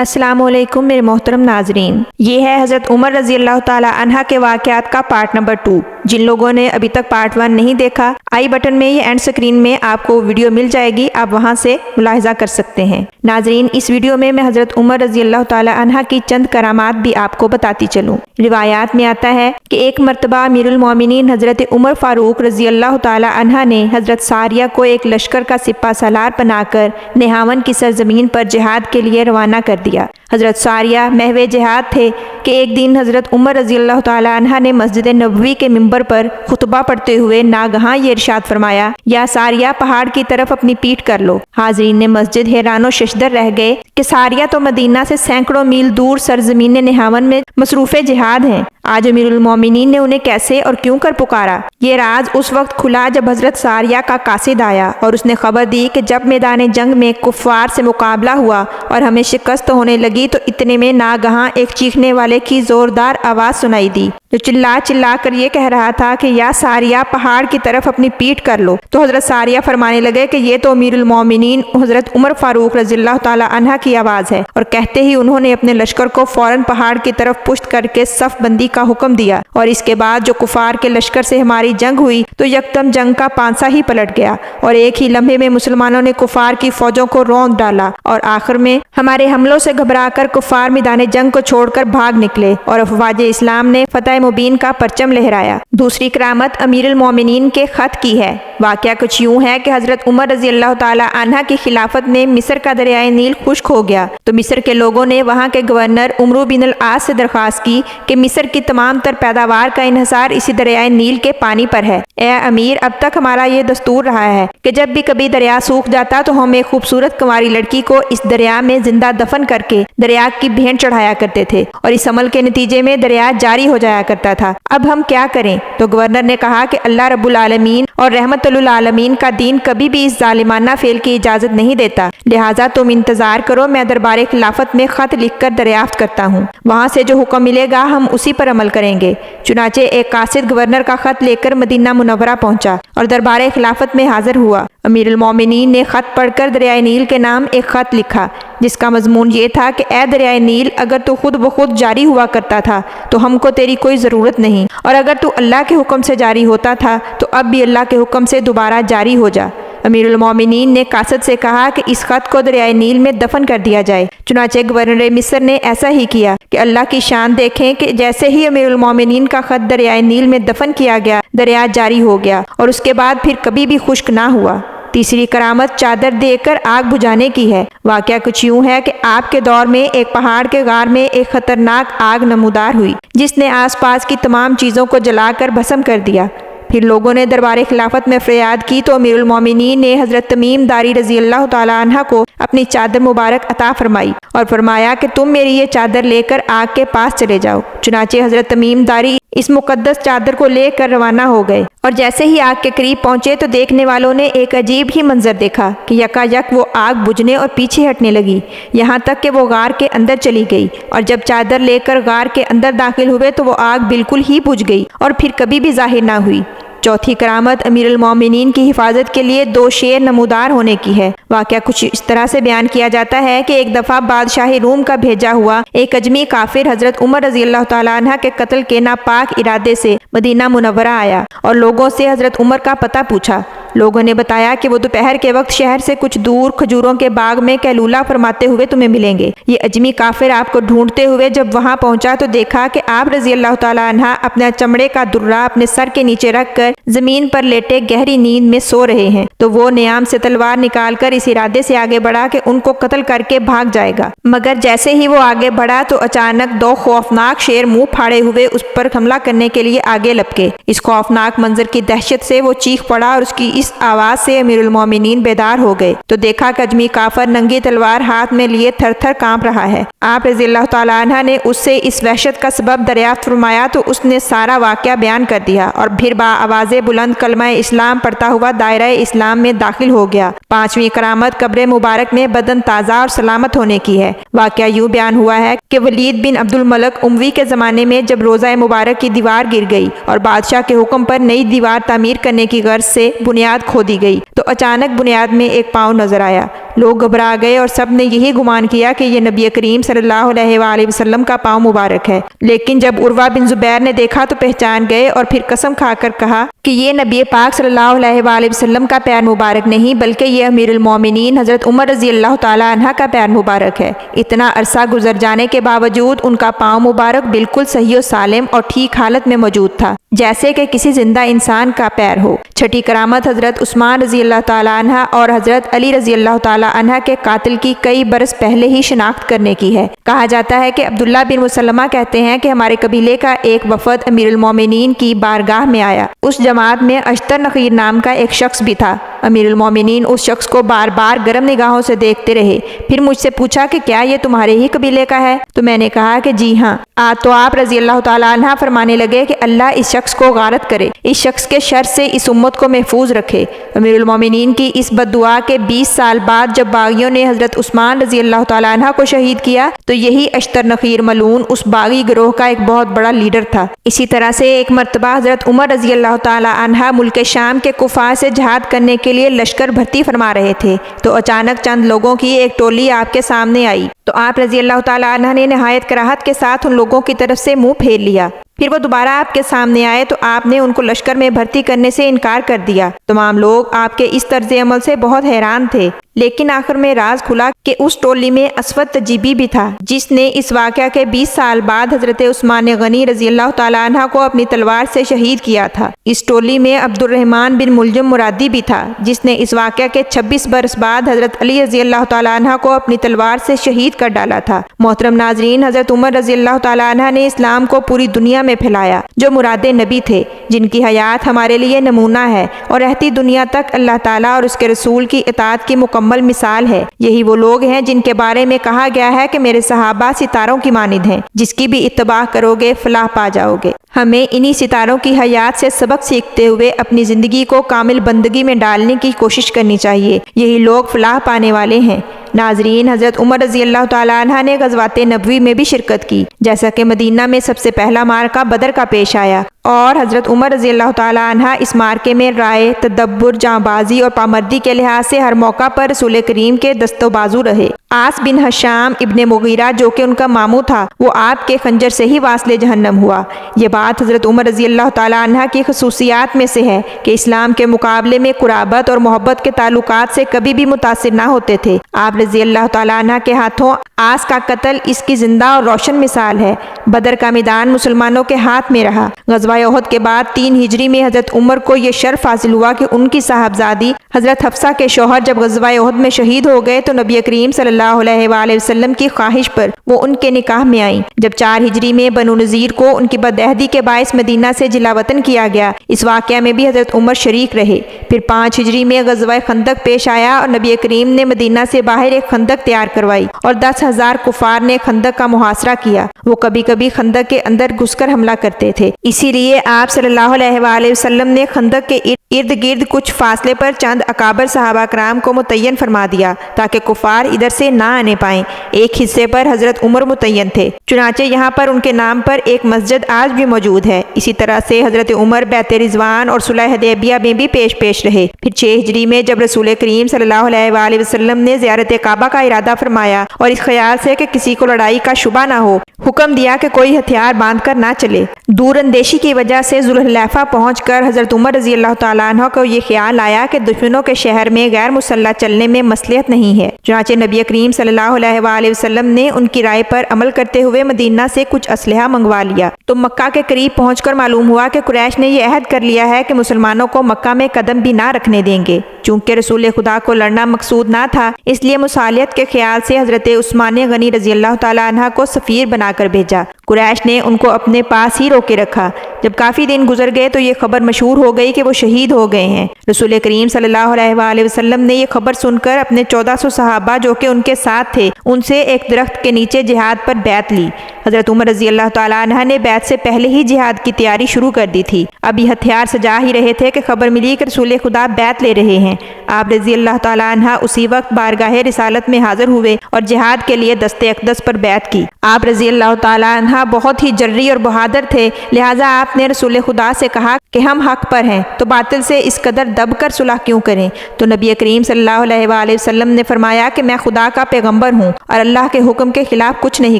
السلام علیکم میرے محترم ناظرین، یہ ہے حضرت عمر رضی اللہ تعالی عنہ کے واقعات کا پارٹ نمبر 2۔ جن لوگوں نے ابھی تک پارٹ 1 نہیں دیکھا، آئی بٹن میں یا اینڈ سکرین میں آپ کو ویڈیو مل جائے گی، آپ وہاں سے ملاحظہ کر سکتے ہیں۔ ناظرین، اس ویڈیو میں حضرت عمر رضی اللہ تعالی عنہ کی چند کرامات بھی آپ کو بتاتی چلوں۔ روایات میں آتا ہے کہ ایک مرتبہ امیر المومنین حضرت عمر فاروق رضی اللہ تعالی عنہ نے حضرت ساریہ کو ایک لشکر کا سپہ سالار بنا کر نہاون کی سرزمین پر جہاد کے لیے روانہ کر دیا۔ حضرت ساریہ محو جہاد تھے کہ ایک دن حضرت عمر رضی اللہ تعالی عنہ نے مسجد نبوی کے منبر پر خطبہ پڑھتے ہوئے ناگہاں یہ ارشاد فرمایا، یا ساریہ پہاڑ کی طرف اپنی پیٹھ کر لو۔ حاضرین نے مسجد حیران و ششدر رہ گئے کہ ساریہ تو مدینہ سے سینکڑوں میل دور سرزمین نہاون میں مصروف جہاد ہیں، آج امیر المومنین نے انہیں کیسے اور کیوں کر پکارا؟ یہ راز اس وقت کھلا جب حضرت ساریہ کا قاصد آیا اور اس نے خبر دی کہ جب میدان جنگ میں کفار سے مقابلہ ہوا اور ہمیں شکست ہونے لگی تو اتنے میں ناگہاں ایک چیخنے والے کی زوردار آواز سنائی دی، جو چلا چلا کر یہ کہہ رہا تھا کہ یا ساریہ پہاڑ کی طرف اپنی پیٹھ کر لو۔ تو حضرت ساریہ فرمانے لگے کہ یہ تو امیر المومنین حضرت عمر فاروق رضی اللہ تعالی عنہ کی آواز ہے، اور کہتے ہی انہوں نے اپنے لشکر کو فوراً پہاڑ کی طرف پشت کر کے صف بندی کا حکم دیا، اور اس کے بعد جو کفار کے لشکر سے ہماری جنگ ہوئی تو یکدم جنگ کا پانسا ہی پلٹ گیا، اور ایک ہی لمحے میں مسلمانوں نے کفار کی فوجوں کو روند ڈالا، اور آخر میں ہمارے حملوں سے گھبرا کر کفار میدان جنگ کو چھوڑ کر بھاگ نکلے، اور افواج اسلام نے فتح مبین کا پرچم لہرایا۔ دوسری کرامت امیر المومنین کے خط کی ہے۔ واقعہ کچھ یوں ہے کہ حضرت عمر رضی اللہ تعالی عنہ کی خلافت میں مصر کا دریائے نیل خشک ہو گیا، تو مصر کے لوگوں نے وہاں کے گورنر عمرو بن العاص سے درخواست کی کہ مصر کی تمام تر پیداوار کا انحصار اسی دریائے نیل کے پانی پر ہے۔ اے امیر، اب تک ہمارا یہ دستور رہا ہے کہ جب بھی کبھی دریا سوکھ جاتا تو ہم ایک خوبصورت کنواری لڑکی کو اس دریا میں زندہ دفن کر کے دریا کی بھینٹ چڑھایا کرتے تھے، اور اس عمل کے نتیجے میں دریا جاری ہو جایا کرتا تھا۔ اب ہم کیا کریں؟ تو گورنر نے کہا کہ اللہ رب العالمین اور رحمت للعالمین کا دین کبھی بھی اس ظالمانہ فعل کی اجازت نہیں دیتا، لہٰذا تم انتظار کرو، میں دربار خلافت میں خط لکھ کر دریافت کرتا ہوں، وہاں سے جو حکم ملے گا ہم اسی پر عمل کریں گے۔ چنانچہ ایک قاصد گورنر کا خط لے کر مدینہ منورہ پہنچا اور دربار خلافت میں حاضر ہوا۔ امیر المومنین نے خط پڑھ کر دریائے نیل کے نام ایک خط لکھا، جس کا مضمون یہ تھا کہ اے دریائے نیل، اگر تو خود بخود جاری ہوا کرتا تھا تو ہم کو تیری کوئی ضرورت نہیں، اور اگر تو اللہ کے حکم سے جاری ہوتا تھا تو اب بھی اللہ کے حکم سے دوبارہ جاری ہو جا۔ امیر المومنین نے قاصد سے کہا کہ اس خط کو دریائے نیل میں دفن کر دیا جائے۔ چنانچہ گورنر مصر نے ایسا ہی کیا کہ اللہ کی شان دیکھیں کہ جیسے ہی امیر المومنین کا خط دریائے نیل میں دفن کیا گیا، دریا جاری ہو گیا اور اس کے بعد پھر کبھی بھی خشک نہ ہوا۔ تیسری کرامت چادر دے کر آگ بجھانے کی ہے۔ واقعہ کچھ یوں ہے کہ آپ کے دور میں ایک پہاڑ کے غار میں ایک خطرناک آگ نمودار ہوئی، جس نے آس پاس کی تمام چیزوں کو جلا کر بھسم کر دیا۔ پھر لوگوں نے دربار خلافت میں فریاد کی تو امیر المومنین نے حضرت تمیم داری رضی اللہ تعالی عنہ کو اپنی چادر مبارک عطا فرمائی اور فرمایا کہ تم میری یہ چادر لے کر آگ کے پاس چلے جاؤ۔ چنانچہ حضرت تمیم داری اس مقدس چادر کو لے کر روانہ ہو گئے، اور جیسے ہی آگ کے قریب پہنچے تو دیکھنے والوں نے ایک عجیب ہی منظر دیکھا کہ یکا یک وہ آگ بجھنے اور پیچھے ہٹنے لگی، یہاں تک کہ وہ غار کے اندر چلی گئی، اور جب چادر لے کر غار کے اندر داخل ہوئے تو وہ آگ بالکل ہی بجھ گئی اور پھر کبھی بھی ظاہر نہ ہوئی۔ چوتھی کرامت امیر المومنین کی حفاظت کے لیے 2 شیر نمودار ہونے کی ہے۔ واقعہ کچھ اس طرح سے بیان کیا جاتا ہے کہ ایک دفعہ بادشاہ روم کا بھیجا ہوا ایک اجمی کافر حضرت عمر رضی اللہ تعالی عنہ کے قتل کے ناپاک ارادے سے مدینہ منورہ آیا اور لوگوں سے حضرت عمر کا پتہ پوچھا۔ لوگوں نے بتایا کہ وہ دوپہر کے وقت شہر سے کچھ دور کھجوروں کے باغ میں کیلولہ فرماتے ہوئے تمہیں ملیں گے۔ یہ اجمی کافر آپ کو ڈھونڈتے ہوئے جب وہاں پہنچا تو دیکھا کہ آپ رضی اللہ تعالی عنہ اپنا چمڑے کا درہ اپنے سر کے نیچے رکھ کر زمین پر لیٹے گہری نیند میں سو رہے ہیں، تو وہ نیام سے تلوار نکال کر اس ارادے سے آگے بڑھا کہ ان کو قتل کر کے بھاگ جائے گا، مگر جیسے ہی وہ آگے بڑھا تو اچانک 2 خوفناک شیر منہ پھاڑے ہوئے اس پر حملہ کرنے کے لیے آگے لپکے۔ اس خوفناک منظر کی دہشت سے وہ چیخ پڑا اور اس کی اس آواز سے امیر المومنین بیدار ہو گئے تو دیکھا کہ اجمی کافر ننگی تلوار ہاتھ میں لیے تھر تھر کانپ رہا ہے۔ آپ رضی اللہ تعالی عنہ نے اس سے اس وحشت کا سبب دریافت فرمایا تو اس نے سارا واقعہ بیان کر دیا اور پھر با آواز بلند کلمہ اسلام پڑھتا ہوا دائرہ اسلام میں داخل ہو گیا۔ 5ویں کرامت قبر مبارک میں بدن تازہ اور سلامت ہونے کی ہے۔ واقعہ یوں بیان ہوا ہے کہ ولید بن عبد الملک اموی کے زمانے میں جب روضہ مبارک کی دیوار گر گئی اور بادشاہ کے حکم پر نئی دیوار تعمیر کرنے کی غرض سے بنیاد بنیاد کھو دی گئی تو اچانک بنیاد میں ایک پاؤں نظر آیا۔ لوگ گھبرا گئے اور سب نے یہی گمان کیا کہ یہ نبی کریم صلی اللہ علیہ وآلہ وسلم کا پاؤں مبارک ہے، لیکن جب عروہ بن زبیر نے دیکھا تو پہچان گئے اور پھر قسم کھا کر کہا کہ یہ نبی پاک صلی اللہ علیہ وآلہ وسلم کا پیر مبارک نہیں بلکہ یہ امیر المومنین حضرت عمر رضی اللہ تعالی عنہ کا پیر مبارک ہے۔ اتنا عرصہ گزر جانے کے باوجود ان کا پاؤں مبارک بالکل صحیح و سالم اور ٹھیک حالت میں موجود تھا، جیسے کہ کسی زندہ انسان کا پیر ہو۔ چھٹی کرامت حضرت عثمان رضی اللہ تعالی عنہ اور حضرت علی رضی اللہ تعالی عنہ کے قاتل کی کئی برس پہلے ہی شناخت کرنے کی ہے۔ کہا جاتا ہے کہ عبداللہ بن مسلمہ کہتے ہیں کہ ہمارے قبیلے کا ایک وفد امیر المومنین کی بارگاہ میں آیا۔ اس جماعت میں اشتر نخیر نام کا ایک شخص بھی تھا۔ امیر المومنین اس شخص کو بار بار گرم نگاہوں سے دیکھتے رہے، پھر مجھ سے پوچھا کہ کیا یہ تمہارے ہی قبیلے کا ہے؟ تو میں نے کہا کہ جی ہاں۔ تو آپ رضی اللہ تعالیٰ عنہ فرمانے لگے کہ اللہ اس شخص کو غارت کرے، اس شخص کے شر سے اس امت کو محفوظ رکھے۔ امیر المومنین کی اس بد دعا کے 20 سال بعد جب باغیوں نے حضرت عثمان رضی اللہ تعالیٰ عنہ کو شہید کیا تو یہی اشتر نخیر ملعون اس باغی گروہ کا ایک بہت بڑا لیڈر تھا۔ اسی طرح سے ایک مرتبہ حضرت عمر رضی اللہ تعالیٰ عنہ ملک شام کے کفار سے جہاد کرنے کے لیے لشکر بھرتی فرما رہے تھے تو اچانک چند لوگوں کی ایک ٹولی آپ کے سامنے آئی تو آپ رضی اللہ تعالیٰ عنہ نے نہایت کراہت کے ساتھ ان لوگوں کی طرف سے منہ پھیر لیا۔ پھر وہ دوبارہ آپ کے سامنے آئے تو آپ نے ان کو لشکر میں بھرتی کرنے سے انکار کر دیا۔ تمام لوگ آپ کے اس طرز عمل سے بہت حیران تھے، لیکن آخر میں راز کھلا کہ اس ٹولی میں اسود تجیبی بھی تھا، جس نے اس واقعہ کے 20 سال بعد حضرت عثمان غنی رضی اللہ تعالیٰ عنہ کو اپنی تلوار سے شہید کیا تھا۔ اس ٹولی میں عبد الرحمن بن ملجم مرادی بھی تھا، جس نے اس واقعہ کے 26 برس بعد حضرت علی رضی اللہ تعالیٰ عنہ کو اپنی تلوار سے شہید کر ڈالا تھا۔ محترم ناظرین، حضرت عمر رضی اللہ تعالیٰ عنہ نے اسلام کو پوری دنیا میں پھیلایا، جو مراد نبی تھے، جن کی حیات ہمارے لیے نمونہ ہے اور رہتی دنیا تک اللہ تعالیٰ اور اس کے رسول کی اطاعت کی مکمل مثال ہے۔ یہی وہ لوگ ہیں جن کے بارے میں کہا گیا ہے کہ میرے صحابہ ستاروں کی مانند ہیں، جس کی بھی اتباع کرو گے فلاح پا جاؤ گے۔ ہمیں انہی ستاروں کی حیات سے سبق سیکھتے ہوئے اپنی زندگی کو کامل بندگی میں ڈالنے کی کوشش کرنی چاہیے، یہی لوگ فلاح پانے والے ہیں۔ ناظرین، حضرت عمر رضی اللہ تعالیٰ عنہ نے غزوات نبوی میں بھی شرکت کی، جیسا کہ مدینہ میں سب سے پہلا معرکہ بدر کا پیش آیا، اور حضرت عمر رضی اللہ تعالیٰ عنہ اس معرکے میں رائے، تدبر، جاں بازی اور پامردی کے لحاظ سے ہر موقع پر رسول کریم کے دست و بازو رہے۔ عاص بن ہشام ابن مغیرہ جو کہ ان کا ماموں تھا، وہ آپ کے خنجر سے ہی واصل جہنم ہوا۔ یہ بات حضرت عمر رضی اللہ تعالیٰ عنہ کی خصوصیات میں سے ہے کہ اسلام کے مقابلے میں قرابت اور محبت کے تعلقات سے کبھی بھی متاثر نہ ہوتے تھے۔ آپ رضی اللہ تعالیٰ عنہ کے ہاتھوں عاص کا قتل اس کی زندہ اور روشن مثال ہے۔ بدر کا میدان مسلمانوں کے ہاتھ میں رہا۔ غزوہ احد کے بعد 3 ہجری میں حضرت عمر کو یہ شرف حاصل ہوا کہ ان کی صاحبزادی حضرت حفصہ کے شوہر جب غزوہ احد میں شہید ہو گئے تو نبی کریم صلی اللہ علیہ وآلہ وسلم کی خواہش پر وہ ان کے نکاح میں آئیں۔ جب 4 ہجری میں بنو نذیر کو ان کی بدعہدی کے باعث مدینہ سے جلا وطن کیا گیا، اس واقعہ میں بھی حضرت عمر شریک رہے۔ پھر 5 ہجری میں غزوہ خندق پیش آیا اور نبی کریم نے مدینہ سے باہر ایک خندق تیار کروائی اور 10,000 کفار نے خندق کا محاصرہ کیا۔ وہ کبھی کبھی خندق کے اندر گھس کر حملہ کرتے تھے، اسی لیے آپ صلی اللہ علیہ وآلہ وسلم نے خندق کے ارد گرد کچھ فاصلے پر چند اکابر صحابہ کرام کو متعین فرما دیا تاکہ کفار ادھر سے نہ آنے پائیں۔ ایک حصے پر حضرت عمر متعین تھے، چنانچہ یہاں پر ان کے نام پر ایک مسجد آج بھی موجود ہے۔ اسی طرح سے حضرت عمر بیعت رضوان اور صلح حدیبیہ میں بھی پیش رہے۔ پھر 6 ہجری میں جب رسول کریم صلی اللہ علیہ وآلہ وسلم نے زیارت کعبہ کا ارادہ فرمایا اور اس خیال سے کہ کسی کو لڑائی کا شبہ نہ ہو، حکم دیا کہ کوئی ہتھیار باندھ کر نہ چلے۔ دور اندیشی کی وجہ سے ذوالحلیفہ پہنچ کر حضرت عمر رضی اللہ تعالیٰ عنہ کو یہ خیال آیا کہ دشمنوں کے شہر میں غیر مسلح چلنے میں مصلحت نہیں ہے، چنانچہ نبی کریم صلی اللہ علیہ وآلہ وسلم نے ان کی رائے پر عمل کرتے ہوئے مدینہ سے کچھ اسلحہ منگوا لیا۔ تو مکہ کے قریب پہنچ کر معلوم ہوا کہ قریش نے یہ عہد کر لیا ہے کہ مسلمانوں کو مکہ میں قدم بھی نہ رکھنے دیں گے۔ چونکہ رسول خدا کو لڑنا مقصود نہ تھا، اس لیے مصالحت کے خیال سے حضرت عثمان غنی رضی اللہ تعالیٰ عنہ کو سفیر بنا کر بھیجا۔ قریش نے ان کو اپنے پاس ہی روکے رکھا۔ جب کافی دن گزر گئے تو یہ خبر مشہور ہو گئی کہ وہ شہید ہو گئے ہیں۔ رسول کریم صلی اللہ علیہ وآلہ وسلم نے یہ خبر سن کر اپنے 1400 صحابہ جو کہ ان کے ساتھ تھے، ان سے ایک درخت کے نیچے جہاد پر بیعت لی۔ حضرت عمر رضی اللہ تعالیٰ عنہ نے بیعت سے پہلے ہی جہاد کی تیاری شروع کر دی تھی۔ ابھی ہتھیار سجا ہی رہے تھے کہ خبر ملی کہ رسول خدا بیعت لے رہے ہیں۔ آپ رضی اللہ تعالیٰ عنہ اسی وقت بارگاہ رسالت میں حاضر ہوئے اور جہاد کے لیے دست اقدس پر بیعت کی۔ آپ رضی اللہ تعالیٰ عنہ بہت ہی جری اور بہادر تھے، لہٰذا آپ نے رسول خدا سے کہا کہ ہم حق پر ہیں تو باطل سے اس قدر دب کر صلح کیوں کریں؟ تو نبی کریم صلی اللہ علیہ وآلہ وسلم نے فرمایا کہ میں خدا کا پیغمبر ہوں اور اللہ کے حکم کے خلاف کچھ نہیں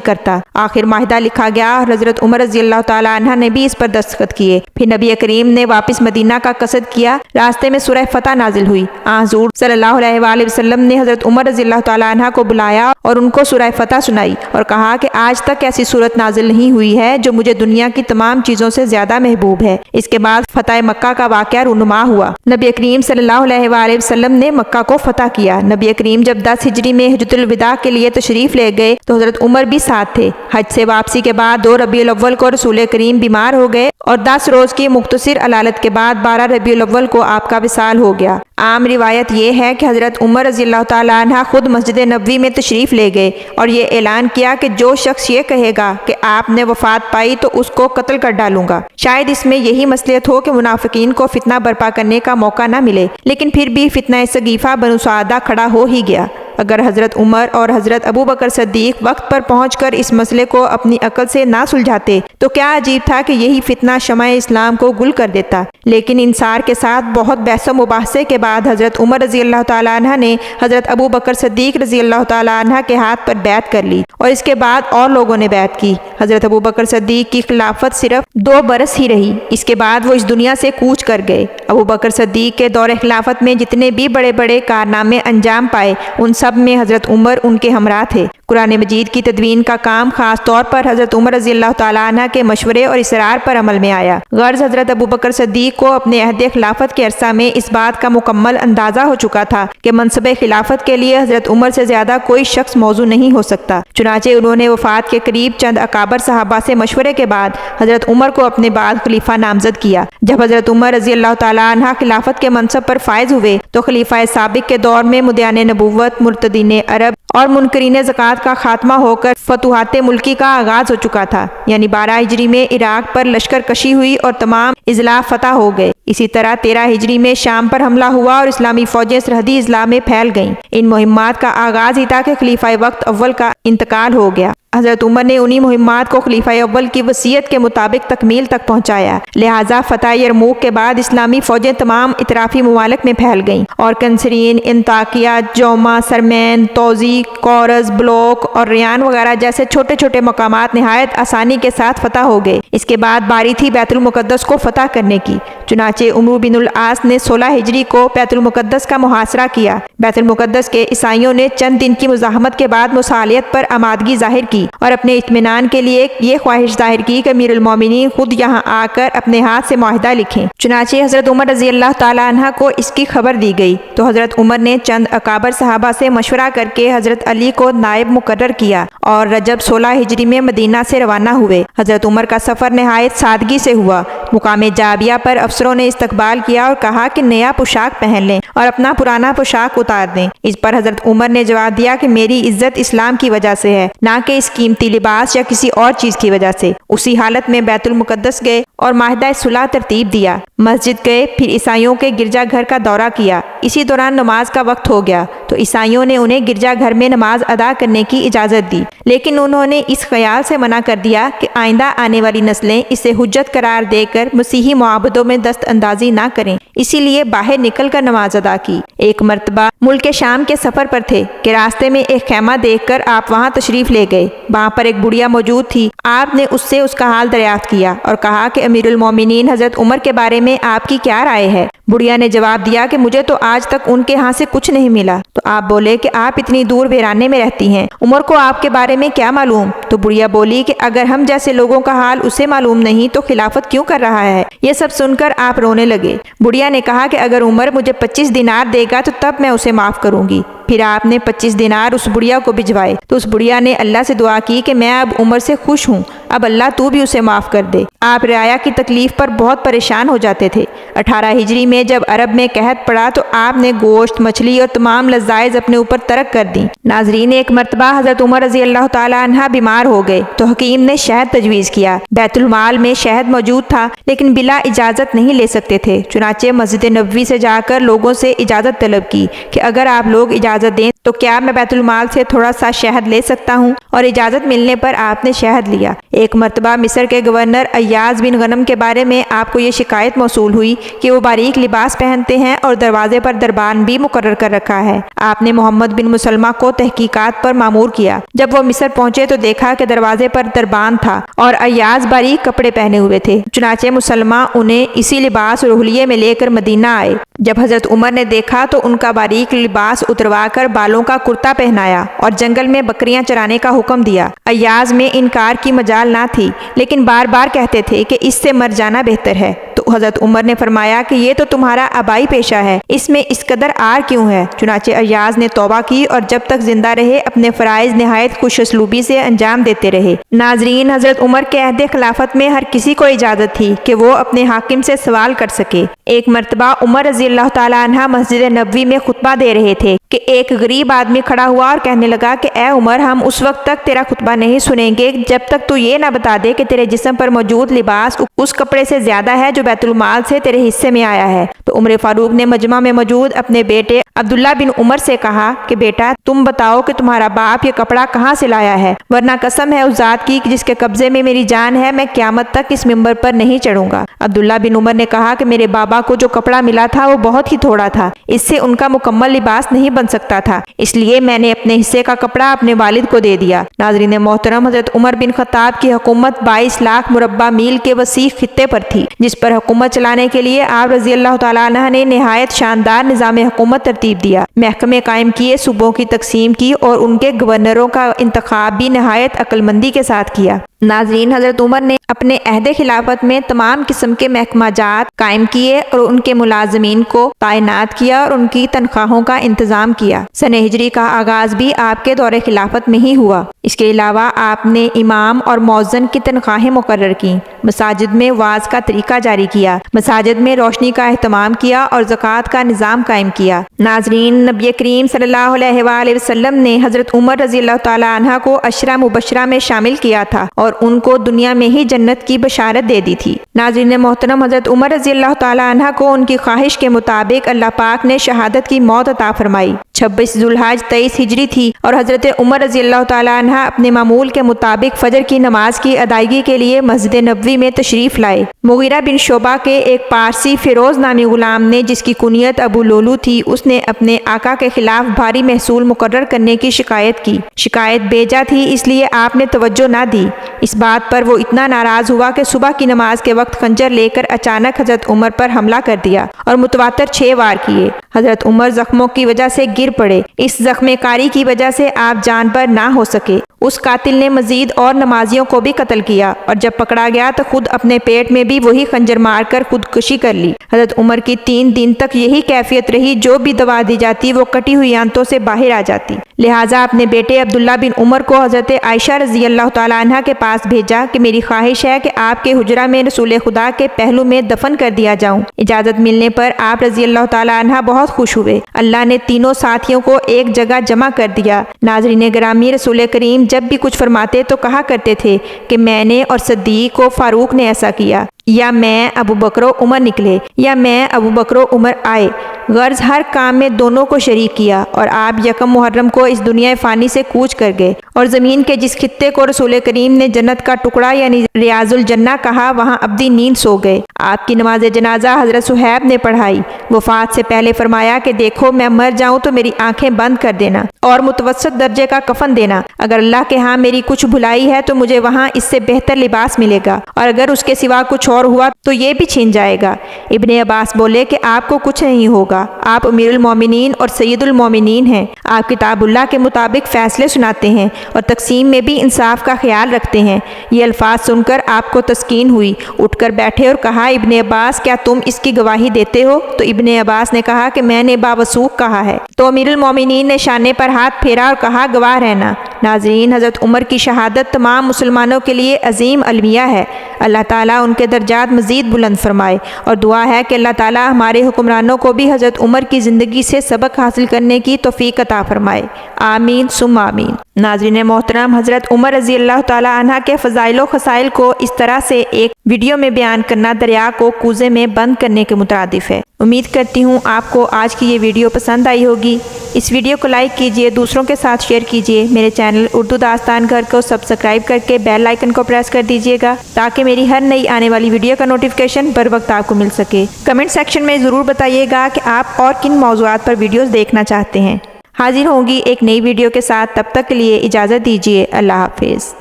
کرتا۔ آخر معاہدہ لکھا گیا اور حضرت عمر رضی اللہ تعالیٰ عنہ نے بھی اس پر دستخط کیے۔ پھر نبی کریم نے واپس مدینہ کا قصد کیا۔ راستے میں سورہ فتح نازل ہوئی۔ حضور صلی اللہ علیہ وآلہ وسلم نے حضرت عمر رضی اللہ تعالیٰ عنہ کو بلایا اور ان کو سورہ فتح سنائی اور کہا کہ آج تک ایسی صورت نازل نہیں ہوئی ہے جو مجھے دنیا کی تمام چیزوں سے زیادہ محبوب ہے۔ اس کے بعد فتح مکہ کا واقعہ رونما ہوا۔ نبی کریم صلی اللہ علیہ وآلہ وسلم نے مکہ کو فتح کیا۔ نبی کریم جب 10 ہجری میں حجۃ الوداع کے لیے تشریف لے گئے تو حضرت عمر بھی ساتھ تھے۔ حج سے واپسی کے بعد 2 ربیع الاول کو رسول کریم بیمار ہو گئے اور 10 روز کی مختصر علالت کے بعد 12 ربیع الاول کو آپ کا وصال ہو گیا۔ عام روایت یہ ہے کہ حضرت عمر رضی اللہ تعالیٰ عنہ خود مسجد نبوی میں تشریف لے گئے اور یہ اعلان کیا کہ جو شخص یہ کہے گا کہ آپ نے وفات پائی تو اس کو قتل کر ڈالوں گا۔ شاید اس میں یہی مصلحت ہو کہ منافقین کو فتنہ برپا کرنے کا موقع نہ ملے، لیکن پھر بھی فتنہ سقیفہ بنو سعدہ کھڑا ہو ہی گیا۔ اگر حضرت عمر اور حضرت ابو بکر صدیق وقت پر پہنچ کر اس مسئلے کو اپنی عقل سے نہ سلجھاتے تو کیا عجیب تھا کہ یہی فتنہ شمع اسلام کو گل کر دیتا۔ لیکن انصار کے ساتھ بہت بحث و مباحثے کے بعد حضرت عمر رضی اللہ تعالیٰ عنہ نے حضرت ابو بکر صدیق رضی اللہ تعالیٰ عنہ کے ہاتھ پر بیعت کر لی اور اس کے بعد اور لوگوں نے بیعت کی۔ حضرت ابو بکر صدیق کی خلافت صرف 2 برس ہی رہی، اس کے بعد وہ اس دنیا سے کوچ کر گئے۔ ابو بکر صدیق کے دور خلافت میں جتنے بھی بڑے بڑے کارنامے انجام پائے ان سب میں حضرت عمر ان کے ہمراہ تھے۔ قرآن مجید کی تدوین کا کام خاص طور پر حضرت عمر رضی اللہ تعالیٰ عنہ کے مشورے اور اصرار پر عمل میں آیا۔ غرض حضرت ابو بکر صدیق کو اپنے عہد خلافت کے عرصہ میں اس بات کا مکمل اندازہ ہو چکا تھا کہ منصب خلافت کے لیے حضرت عمر سے زیادہ کوئی شخص موزوں نہیں ہو سکتا۔ چنانچہ انہوں نے وفات کے قریب چند اکابر صحابہ سے مشورے کے بعد حضرت عمر کو اپنے بعد خلیفہ نامزد کیا۔ جب حضرت عمر رضی اللہ تعالیٰ عنہ خلافت کے منصب پر فائز ہوئے تو خلیفہ سابق کے دور میں مدعیان نبوت، مرتدین عرب اور منکرین زکوٰۃ کا خاتمہ ہو کر فتوحات ملکی کا آغاز ہو چکا تھا، یعنی 12 ہجری میں عراق پر لشکر کشی ہوئی اور تمام اضلاع فتح ہو گئے۔ اسی طرح 13 ہجری میں شام پر حملہ ہوا اور اسلامی فوجیں سرحدی اضلاع میں پھیل گئیں۔ ان مہمات کا آغاز ہی تھا کہ خلیفہ وقت اول کا انتقال ہو گیا۔ حضرت عمر نے انہی مہمات کو خلیفہ اول کی وصیت کے مطابق تکمیل تک پہنچایا، لہٰذا فتح یرموک کے بعد اسلامی فوجیں تمام اطرافی ممالک میں پھیل گئیں اور کنسرین، انطاکیہ، جوما، سرمین، توزی، کورز، بلوک اور ریان وغیرہ جیسے چھوٹے چھوٹے مقامات نہایت آسانی کے ساتھ فتح ہو گئے۔ اس کے بعد باری تھی بیت المقدس کو فتح کرنے کی، چنانچہ عمرو بن العاص نے 16 ہجری کو بیت المقدس کا محاصرہ کیا۔ بیت المقدس کے عیسائیوں نے چند دن کی مزاحمت کے بعد مصالحت پر آمادگی ظاہر کی اور اپنے اطمینان کے لیے یہ خواہش ظاہر کی کہ امیر المومنین خود یہاں آ کر اپنے ہاتھ سے معاہدہ لکھیں۔ چنانچہ حضرت عمر رضی اللہ تعالیٰ عنہ کو اس کی خبر دی گئی تو حضرت عمر نے چند اکابر صحابہ سے مشورہ کر کے حضرت علی کو نائب مقرر کیا اور رجب 16 ہجری میں مدینہ سے روانہ ہوئے۔ حضرت عمر کا سفر نہایت سادگی سے ہوا۔ مقام جابیہ پر افسروں نے استقبال کیا اور کہا کہ نیا پوشاک پہن لیں اور اپنا پرانا پوشاک اتار دیں۔ اس پر حضرت عمر نے جواب دیا کہ میری عزت اسلام کی وجہ سے ہے، نہ کہ اس قیمتی لباس یا کسی اور چیز کی وجہ سے۔ اسی حالت میں بیت المقدس گئے اور معاہدہ صلح ترتیب دیا۔ مسجد گئے، پھر عیسائیوں کے گرجا گھر کا دورہ کیا۔ اسی دوران نماز کا وقت ہو گیا تو عیسائیوں نے انہیں گرجا گھر میں نماز ادا کرنے کی اجازت دی، لیکن انہوں نے اس خیال سے منع کر دیا کہ آئندہ آنے والی نسلیں اسے حجت قرار دے کر مسیحی معابدوں میں دست اندازی نہ کریں، اسی لیے باہر نکل کر نماز ادا کی۔ ایک مرتبہ ملک شام کے سفر پر تھے کہ راستے میں ایک خیمہ دیکھ کر آپ وہاں تشریف لے گئے۔ وہاں پر ایک بڑھیا موجود تھی۔ آپ نے اس سے اس کا حال دریافت کیا اور کہا کہ امیر المومنین حضرت عمر کے بارے میں آپ کی کیا رائے ہے؟ بڑھیا نے جواب دیا کہ مجھے تو آج تک ان کے ہاں سے کچھ نہیں ملا۔ تو آپ بولے کہ آپ اتنی دور ویرانے میں رہتی ہیں، عمر کو آپ کے بارے میں کیا معلوم؟ تو بڑھیا بولی کہ اگر ہم جیسے لوگوں کا حال اسے معلوم نہیں تو خلافت کیوں کر رہا ہے؟ یہ سب سن کر آپ رونے لگے۔ بڑھیا نے کہا کہ اگر عمر مجھے 25 دینار دے گا تو تب میں اسے معاف کروں گی۔ پھر آپ نے 25 دینار اس بڑھیا کو بھجوائے تو اس بڑھیا نے اللہ سے دعا کی کہ میں اب عمر سے خوش ہوں، اب اللہ تو بھی اسے معاف کر دے۔ آپ رعایا کی تکلیف پر بہت پریشان ہو جاتے تھے۔ 18 ہجری میں جب عرب میں قحط پڑا تو آپ نے گوشت، مچھلی اور تمام لذائذ اپنے اوپر ترک کر دیں۔ ناظرین، ایک مرتبہ حضرت عمر رضی اللہ تعالیٰ عنہ بیمار ہو گئے تو حکیم نے شہد تجویز کیا۔ بیت المال میں شہد موجود تھا لیکن بلا اجازت نہیں لے سکتے تھے، چنانچہ مسجد نبوی سے جا کر لوگوں سے اجازت طلب کی کہ اگر آپ لوگ اجازت دیں تو کیا میں بیت المال سے تھوڑا سا شہد لے سکتا ہوں، اور اجازت ملنے پر آپ نے شہد لیا۔ ایک مرتبہ مصر کے گورنر ایاز بن غنم کے بارے میں آپ کو یہ شکایت موصول ہوئی کہ وہ باریک لباس پہنتے ہیں اور دروازے پر دربان بھی مقرر کر رکھا ہے۔ آپ نے محمد بن مسلمہ کو تحقیقات پر مامور کیا۔ جب وہ مصر پہنچے تو دیکھا کہ دروازے پر دربان تھا اور ایاز باریک کپڑے پہنے ہوئے تھے، چنانچہ مسلمہ انہیں اسی لباس اور حلیے میں لے کر مدینہ آئے۔ جب حضرت عمر نے دیکھا تو ان کا باریک لباس اتروا کر بالوں کا کرتا پہنایا اور جنگل میں بکریاں چرانے کا حکم دیا۔ ایاز میں انکار کی مجال نہ تھی لیکن بار بار کہتے تھے کہ اس سے مر جانا بہتر ہے، تو حضرت عمر نے فرمایا کہ یہ تو تمہارا آبائی پیشہ ہے، اس میں اس قدر آر کیوں ہے؟ چنانچہ ایاز نے توبہ کی اور جب تک زندہ رہے اپنے فرائض نہایت خوش اسلوبی سے انجام دیتے رہے۔ ناظرین، حضرت عمر کے عہد خلافت میں ہر کسی کو اجازت تھی کہ وہ اپنے حاکم سے سوال کر سکے۔ ایک مرتبہ عمر رضی اللہ تعالیٰ عنہ مسجد نبوی میں خطبہ دے رہے تھے کہ ایک غریب آدمی کھڑا ہوا اور کہنے لگا کہ اے عمر، ہم اس وقت تک تیرا خطبہ نہیں سنیں گے جب تک تو یہ نہ بتا دے کہ تیرے جسم پر موجود لباس اس کپڑے سے زیادہ ہے جو بیت المال سے تیرے حصے میں آیا ہے۔ تو عمر فاروق نے مجمع میں موجود اپنے بیٹے عبداللہ بن عمر سے کہا کہ بیٹا، تم بتاؤ کہ تمہارا باپ یہ کپڑا کہاں سے لایا ہے، ورنہ قسم ہے اس ذات کی جس کے قبضے میں میری جان ہے، میں قیامت تک اس ممبر پر نہیں چڑھوں گا۔ عبداللہ بن عمر نے کہا کہ میرے بابا کو جو کپڑا ملا تھا وہ بہت ہی تھوڑا تھا، اس سے ان کا مکمل لباس نہیں بن سکتا تھا، اس لیے میں نے اپنے حصے کا کپڑا اپنے والد کو دے دیا۔ ناظرین محترم، حضرت عمر بن خطاب کی حکومت 22 لاکھ مربع میل کے وسیع خطے پر تھی، جس پر حکومت چلانے کے لیے آپ رضی اللہ تعالیٰ عنہ نے نہایت شاندار نظام حکومت ترتیب دیا، محکمے قائم کیے، صوبوں کی تقسیم کی اور ان کے گورنروں کا انتخاب بھی نہایت عقل مندی کے ساتھ کیا۔ ناظرین، حضرت عمر نے اپنے عہد خلافت میں تمام قسم کے محکمہ جات قائم کیے اور ان کے ملازمین کو تعینات کیا اور ان کی تنخواہوں کا انتظام کیا۔ سنہ ہجری کا آغاز بھی آپ کے دور خلافت میں ہی ہوا۔ اس کے علاوہ آپ نے امام اور مؤذن کی تنخواہیں مقرر کیں، مساجد میں وعظ کا طریقہ جاری کیا، مساجد میں روشنی کا اہتمام کیا اور زکوٰۃ کا نظام قائم کیا۔ ناظرین، نبی کریم صلی اللہ علیہ وآلہ وسلم نے حضرت عمر رضی اللہ تعالیٰ عنہ کو عشرہ مبشرہ میں شامل کیا تھا اور ان کو دنیا میں ہی جنت کی بشارت دے دی تھی۔ ناظرین محترم، حضرت عمر رضی اللہ تعالیٰ عنہ کو ان کی خواہش کے مطابق اللہ پاک نے شہادت کی موت عطا فرمائی۔ 26 ذوالحج 23 ہجری تھی اور حضرت عمر رضی اللہ تعالیٰ عنہ اپنے معمول کے مطابق فجر کی نماز کی ادائیگی کے لیے مسجد نبوی میں تشریف لائے۔ مغیرہ بن شعبہ کے ایک پارسی فیروز نامی غلام نے، جس کی کنیت ابو لولو تھی، اس نے اپنے آقا کے خلاف بھاری محصول مقرر کرنے کی شکایت کی۔ شکایت بیجا تھی، اس لیے آپ نے توجہ نہ دی۔ اس بات پر وہ اتنا ناراض ہوا کہ صبح کی نماز کے وقت خنجر لے کر اچانک حضرت عمر پر حملہ کر دیا اور متواتر 6 وار کیے۔ حضرت عمر زخموں کی وجہ سے گر پڑے۔ اس زخم کاری کی وجہ سے آپ جان بر نہ ہو سکے۔ اس قاتل نے مزید اور نمازیوں کو بھی قتل کیا اور جب پکڑا گیا تو خود اپنے پیٹ میں بھی وہی خنجر مار کر خودکشی کر لی۔ حضرت عمر کی 3 دن تک یہی کیفیت رہی، جو بھی دوا دی جاتی وہ کٹی ہوئی آنتوں سے باہر آ جاتی۔ لہٰذا اپنے بیٹے عبداللہ بن عمر کو حضرت عائشہ رضی اللہ تعالیٰ عنہ کے پاس بھیجا کہ میری خواہش ہے کہ آپ کے حجرہ میں رسول خدا کے پہلو میں دفن کر دیا جاؤں۔ اجازت ملنے پر آپ رضی اللہ تعالیٰ عنہ بہت خوش ہوئے۔ اللہ نے تینوں ساتھیوں کو ایک جگہ جمع کر دیا۔ ناظرین گرامی، رسول کریم جب بھی کچھ فرماتے تو کہا کرتے تھے کہ میں نے اور صدیق و فاروق نے ایسا کیا، یا میں ابو بکر و عمر نکلے، یا میں ابو بکر و عمر آئے۔ غرض ہر کام میں دونوں کو شریک کیا اور آپ یکم محرم کو اس دنیا فانی سے کوچ کر گئے اور زمین کے جس خطے کو رسول کریم نے جنت کا ٹکڑا یعنی ریاض الجنہ کہا، وہاں ابدی نیند سو گئے۔ آپ کی نماز جنازہ حضرت صہیب نے پڑھائی۔ وفات سے پہلے فرمایا کہ دیکھو میں مر جاؤں تو میری آنکھیں بند کر دینا اور متوسط درجے کا کفن دینا۔ اگر اللہ کے ہاں میری کچھ بھلائی ہے تو مجھے وہاں اس سے بہتر لباس ملے گا، اور اگر اس کے سوا کچھ اور ہوا تو یہ بھی چھین جائے گا۔ ابن عباس بولے کہ آپ کو کچھ نہیں ہوگا، آپ امیر المومنین اور سید المومنین ہیں، آپ کتاب اللہ کے مطابق فیصلے سناتے ہیں اور تقسیم میں بھی انصاف کا خیال رکھتے ہیں۔ یہ الفاظ سن کر آپ کو تسکین ہوئی، اٹھ کر بیٹھے اور کہا ابن عباس کیا تم اس کی گواہی دیتے ہو؟ تو ابن عباس نے کہا کہ میں نے باوثوق کہا ہے۔ تو امیر المومنین نے شانے پر ہاتھ پھیرا اور کہا گواہ رہنا۔ ناظرین، حضرت عمر کی شہادت تمام مسلمانوں کے لیے عظیم المیہ ہے۔ اللہ تعالیٰ ان کے درجات مزید بلند فرمائے، اور دعا ہے کہ اللہ تعالیٰ ہمارے حکمرانوں کو بھی حضرت عمر کی زندگی سے سبق حاصل کرنے کی توفیق عطا فرمائے، آمین ثم آمین۔ ناظرین محترم، حضرت عمر رضی اللہ تعالیٰ عنہ کے فضائل و خصائل کو اس طرح سے ایک ویڈیو میں بیان کرنا دریا کو کوزے میں بند کرنے کے مترادف ہے۔ امید کرتی ہوں آپ کو آج کی یہ ویڈیو پسند آئی ہوگی۔ اس ویڈیو کو لائک کیجئے، دوسروں کے ساتھ شیئر کیجئے، میرے چینل اردو داستان گھر کو سبسکرائب کر کے بیل آئیکن کو پریس کر دیجئے گا تاکہ میری ہر نئی آنے والی ویڈیو کا نوٹیفیکیشن بر وقت آپ کو مل سکے۔ کمنٹ سیکشن میں ضرور بتائیے گا کہ آپ اور کن موضوعات پر ویڈیوز دیکھنا چاہتے ہیں۔ حاضر ہوں گی ایک نئی ویڈیو کے ساتھ، تب تک کے لیے اجازت دیجیے، اللہ حافظ۔